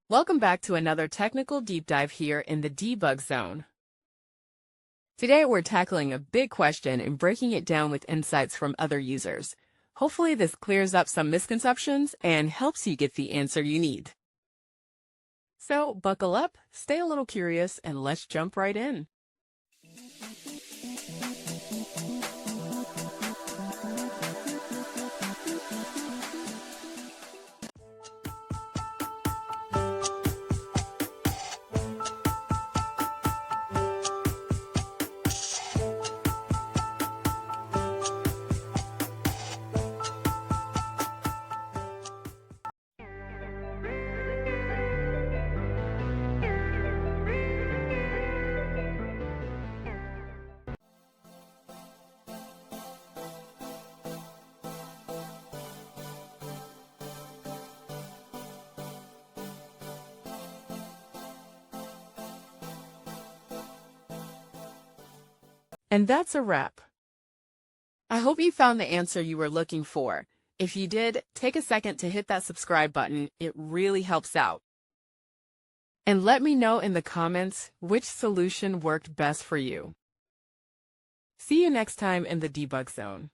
Welcome back to another technical deep dive here in the Debug Zone. Today we're tackling a big question and breaking it down with insights from other users. Hopefully this clears up some misconceptions and helps you get the answer you need. So buckle up, stay a little curious, and let's jump right in. And that's a wrap. I hope you found the answer you were looking for. If you did, take a second to hit that subscribe button. It really helps out. And let me know in the comments which solution worked best for you. See you next time in the Debug Zone.